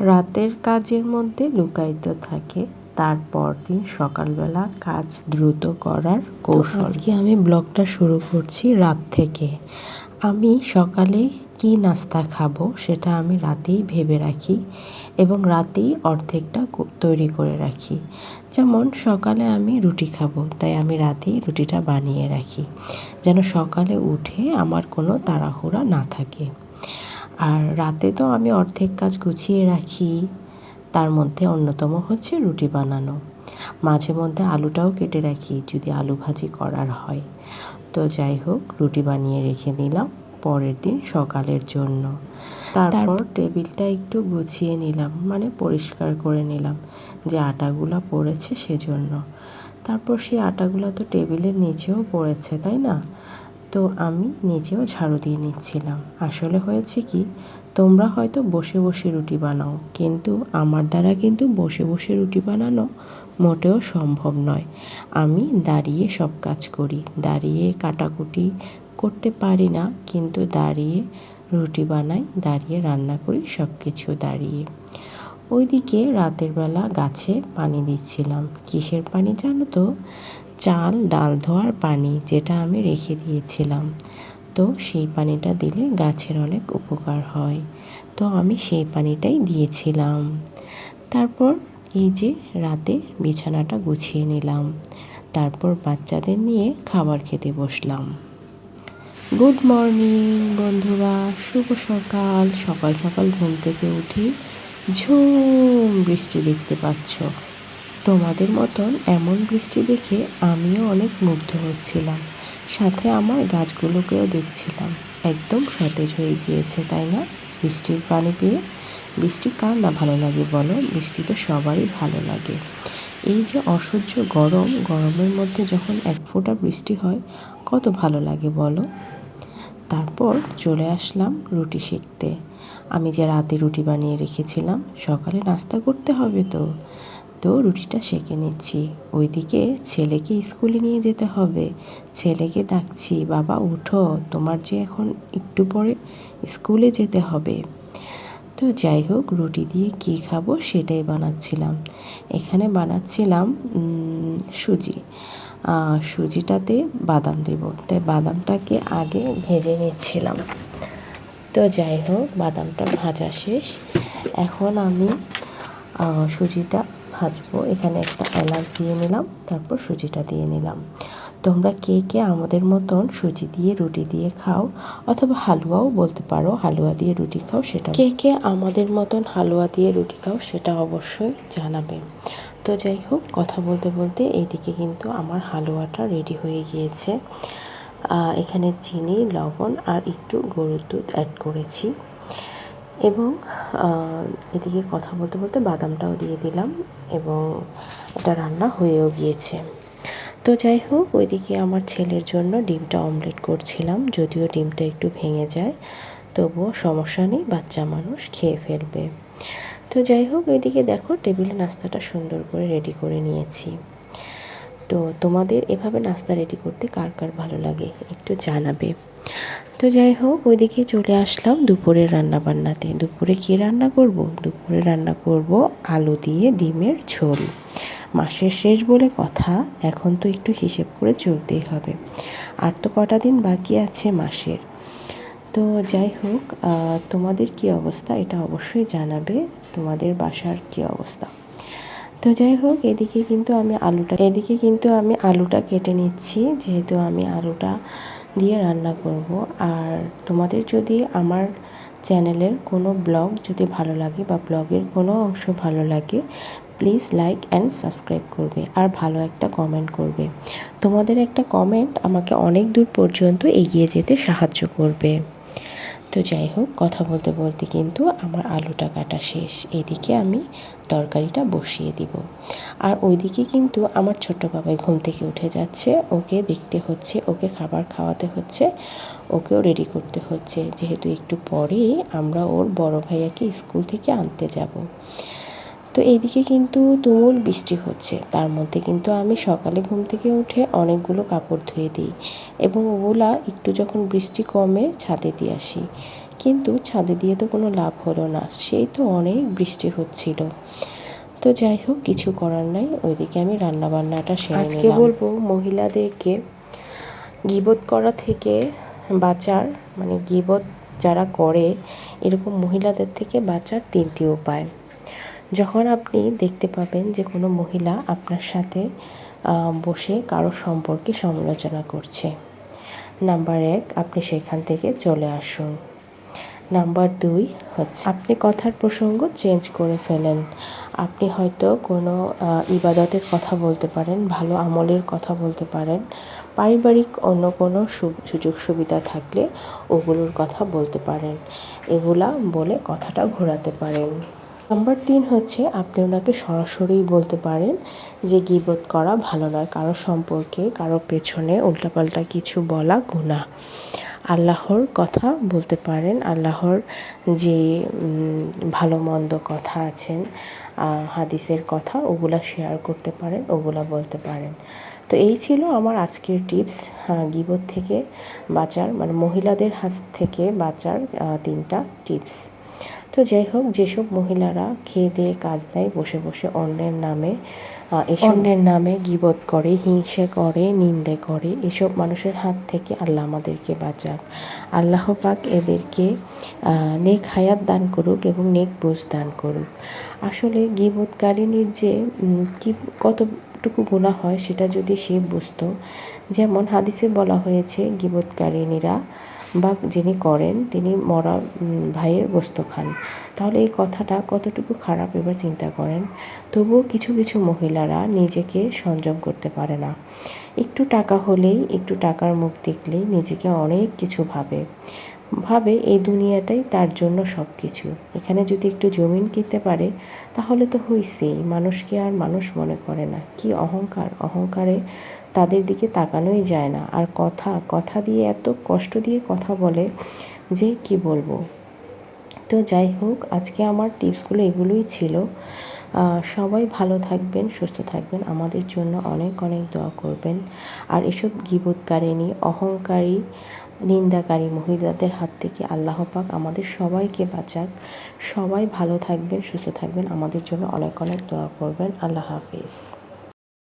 রাতের কাজের মধ্যে লুকায়িত থাকে তারপর দিন সকালবেলা কাজ দ্রুত করার কৌশল। আজকে আমি ব্লগটা শুরু করছি রাত থেকে। আমি সকালে কি নাস্তা খাবো সেটা আমি রাতেই ভেবে রাখি এবং রাতেই অর্ধেকটা তৈরি করে রাখি। যেমন সকালে আমি রুটি খাবো, তাই আমি রাতেই রুটিটা বানিয়ে রাখি যেন সকালে উঠে আমার কোনো তাড়াহুড়া না থাকে। আর রাতে তো আমি অর্ধেক কাজ গুছিয়ে রাখি, তার মধ্যে অন্যতম হচ্ছে রুটি বানানো। মাঝে মধ্যে আলুটাও কেটে রাখি যদি আলু ভাজি করার হয়। তো যাই হোক, রুটি বানিয়ে রেখে দিলাম পরের দিন সকালের জন্য। তারপর টেবিলটা একটু গুছিয়ে নিলাম, মানে পরিষ্কার করে নিলাম যে আটাগুলো পড়েছে সেজন্য। তারপর সেই আটাগুলো তো টেবিলের নিচেও পড়েছে, তাই না? তো আমি নিজেও ঝাড়ু দিয়ে নিচ্ছিলাম। আসলে হয়েছে কি, তোমরা হয়তো বসে বসে রুটি বানাও, কিন্তু আমার দ্বারা কিন্তু বসে বসে রুটি বানানো মোটেও সম্ভব নয়। আমি দাঁড়িয়ে সব কাজ করি, দাঁড়িয়ে কাটাকুটি করতে পারি না, কিন্তু দাঁড়িয়ে রুটি বানাই, দাঁড়িয়ে রান্না করি, সব কিছু দাঁড়িয়ে। ওইদিকে রাতের বেলা গাছে পানি দিচ্ছিলাম। কিসের পানি জানো তো? চাল ডাল ধোয়ার পানি, যেটা আমি রেখে দিয়েছিলাম। তো সেই পানিটা দিলে গাছের অনেক উপকার হয়, তো আমি সেই পানিটাই দিয়েছিলাম। তারপর এই যে রাতে বিছানাটা গুছিয়ে নিলাম, তারপর বাচ্চাদের নিয়ে খাবার খেতে বসলাম। গুড মর্নিং বন্ধুরা, শুভ সকাল। সকাল সকাল ঘুম থেকে উঠে ঝুম বৃষ্টি দেখতে পাচ্ছ। তোমাদের মতন এমন বৃষ্টি দেখে আমিও অনেক মুগ্ধ হচ্ছিলাম, সাথে আমার গাছগুলোকেও দেখছিলাম একদম সতেজ হয়ে গিয়েছে, তাই না? বৃষ্টির পানি পেয়ে। বৃষ্টি কার না ভালো লাগে বলো? বৃষ্টি তো সবারই ভালো লাগে। এই যে অসহ্য গরম, গরমের মধ্যে যখন এক ফোঁটা বৃষ্টি হয় কত ভালো লাগে বলো? তারপর চলে আসলাম রুটি সেঁকতে। আমি যে রাতে রুটি বানিয়ে রেখেছিলাম, সকালে নাস্তা করতে হবে তো রুটিটা সেঁকে নিচ্ছি। ওইদিকে ছেলেকে স্কুলে নিয়ে যেতে হবে। ছেলেকে ডাকছি, বাবা উঠো, তোমার যে এখন একটু পরে স্কুলে যেতে হবে। তো যাই হোক, রুটি দিয়ে কী খাবো সেটাই বানাচ্ছিলাম। এখানে বানাচ্ছিলাম সুজি। সুজিটাতে বাদাম দেব, তাই বাদামটাকে আগে ভেজে নিচ্ছিলাম। তো যাই হোক, বাদামটা ভাজা শেষ। এখন আমি সুজিটা ভাজবো। এখানে একটা এলাচ দিয়ে নিলাম, তারপর সুজিটা দিয়ে নিলাম। তোমরা কে কে আমাদের মতন সুজি দিয়ে রুটি দিয়ে খাও, অথবা হালুয়াও বলতে পারো, হালুয়া দিয়ে রুটি খাও সেটা। কে কে আমাদের মতন হালুয়া দিয়ে রুটি খাও সেটা অবশ্যই জানাবে। তো যাই হোক, কথা বলতে বলতে এইদিকে কিন্তু আমার হালুয়াটা রেডি হয়ে গিয়েছে। এখানে চিনি, লবণ আর একটু গরুর দুধ অ্যাড করেছি, এবং এদিকে কথা বলতে বলতে বাদামটাও দিয়ে দিলাম, এবং এটা রান্না হয়েও গিয়েছে। তো যাই হোক, ওইদিকে আমার ছেলের জন্য ডিমটা অমলেট করছিলাম। যদিও ডিমটা একটু ভেঙে যায়, তবুও সমস্যা নেই, বাচ্চা মানুষ খেয়ে ফেলবে। তো যাই হোক, ওইদিকে দেখো টেবিলে নাস্তাটা সুন্দর করে রেডি করে নিয়েছি। তো তোমাদের এভাবে নাস্তা রেডি করতে কার কার ভালো লাগে একটু জানাবে। তো যাই হোক, ওইদিকে চলে আসলাম দুপুরের রান্নাবান্নাতে। দুপুরে কী রান্না করব? দুপুরে রান্না করব আলু দিয়ে ডিমের ঝোল। মাসের শেষ বলে কথা, এখন তো একটু হিসেব করে চলতেই হবে। আর তো কটা দিন বাকি আছে মাসের। তো যাই হোক, তোমাদের কি অবস্থা এটা অবশ্যই জানাবে, তোমাদের বাসার কি অবস্থা। তো যাই হোক, এদিকে কিন্তু আমি আলুটা কেটে নিচ্ছি, যেহেতু আমি আলুটা দিয়ে রান্না করব। আর তোমাদের যদি আমার চ্যানেলের কোনো ব্লগ যদি ভালো লাগে বা ব্লগের কোনো অংশ ভালো লাগে, প্লিজ লাইক অ্যান্ড সাবস্ক্রাইব করবে, আর ভালো একটা কমেন্ট করবে। তোমাদের একটা কমেন্ট আমাকে অনেক দূর পর্যন্ত এগিয়ে যেতে সাহায্য করবে। তো যাই হোক, কথা বলতে বলতে কিন্তু আমার আলুটা কাটা শেষ। এদিকে আমি তরকারিটা বসিয়ে দিব। আর ওইদিকে কিন্তু আমার ছোট্ট বাবাই ঘুম থেকে উঠে যাচ্ছে, ওকে দেখতে হচ্ছে, ওকে খাবার খাওয়াতে হচ্ছে, ওকেও রেডি করতে হচ্ছে, যেহেতু একটু পরেই আমরা ওর বড় ভাইয়াকে স্কুল থেকে আনতে যাব। তো এইদিকে কিন্তু তুমুল বৃষ্টি হচ্ছে, তার মধ্যে কিন্তু আমি সকালে ঘুম থেকে উঠে অনেকগুলো কাপড় ধুয়ে দিই, এবং ওগুলা একটু যখন বৃষ্টি কমে ছাদে দিয়ে আসি। কিন্তু ছাদে দিয়ে তো কোনো লাভ হলো না, সেই তো অনেক বৃষ্টি হচ্ছিল। তো যাই হোক, কিছু করার নাই, ওইদিকে আমি রান্নাবান্নাটা সেরে নিলাম। আজকে বলবো মহিলাদেরকে গীবত করা থেকে বাঁচার, মানে গীবত যারা করে এরকম মহিলাদের থেকে বাঁচার 3টি উপায়। যখন আপনি দেখতে পাবেন যে কোনো মহিলা আপনার সাথে বসে কারো সম্পর্কে সমালোচনা করছে, নাম্বার 1, আপনি সেখান থেকে চলে আসুন। নাম্বার 2 হচ্ছে আপনি কথার প্রসঙ্গ চেঞ্জ করে ফেলেন। আপনি হয়তো কোনো ইবাদতের কথা বলতে পারেন, ভালো আমলের কথা বলতে পারেন, পারিবারিক অন্য কোনো সুযোগ সুবিধা থাকলে ওগুলোর কথা বলতে পারেন, এগুলা বলে কথাটা ঘোরাতে পারেন। নাম্বার 3 হচ্ছে আপনি ওনাকে সরাসরি বলতে পারেন যে গীবত করা ভালো নয়, কারো সম্পর্কে কারো পেছনে উল্টাপাল্টা কিছু বলা গুনাহ। আল্লাহর কথা বলতে পারেন, আল্লাহর যে ভালো মন্দ কথা আছেন, হাদিসের কথা, ওগুলা শেয়ার করতে পারেন, ওগুলা বলতে পারেন। তো এই ছিল আমার আজকের টিপস, গীবত থেকে বাঁচার, মানে মহিলাদের হাত থেকে বাঁচার 3টা টিপস। তো যাই হোক, যেসব মহিলারা খেয়ে দিয়ে কাজ দেয়, বসে বসে অন্যের নামে গীবত করে, হিংসে করে, নিন্দে করে, এসব মানুষের হাত থেকে আল্লাহ আমাদেরকে বাঁচাক। আল্লাহ পাক এদেরকে নেক হায়াত দান করুক এবং নেক বুঝ দান করুক। আসলে গীবতকারিনীর যে কতটুকু গুনাহ হয় সেটা যদি সে বুঝতো, যেমন হাদিসে বলা হয়েছে গীবতকারিনীরা বা যিনি করেন তিনি মরা ভাইয়ের গোশত খান, তাহলে এই কথাটা কতটুকু খারাপ এবার চিন্তা করেন। তবুও কিছু কিছু মহিলারা নিজেকে সংযম করতে পারে না, একটু টাকা হলেই, একটু টাকার মুখ দেখলেই নিজেকে অনেক কিছু ভাবে এই দুনিয়াটাই তার জন্য সব কিছু। এখানে যদি একটু জমিন কিনতে পারে তাহলে তো হইছেই, মানুষকে আর মানুষ মনে করে না। কি অহংকারে তাদের দিকে তাকানোই যায় না। আর কথা দিয়ে এত কষ্ট দিয়ে কথা বলে যে কি বলবো। তো যাই হোক, আজকে আমার টিপসগুলো এগুলোই ছিল। সবাই ভালো থাকবেন, সুস্থ থাকবেন, আমাদের জন্য অনেক অনেক দোয়া করবেন। আর এসব গীবতকারিনী, অহংকারী, নিন্দাকারী মহিলাদের হাত থেকে আল্লাহ পাক আমাদের সবাইকে বাঁচাক। সবাই ভালো থাকবেন, সুস্থ থাকবেন, আমাদের জন্য অনেক অনেক দোয়া করবেন। আল্লাহ হাফিজ।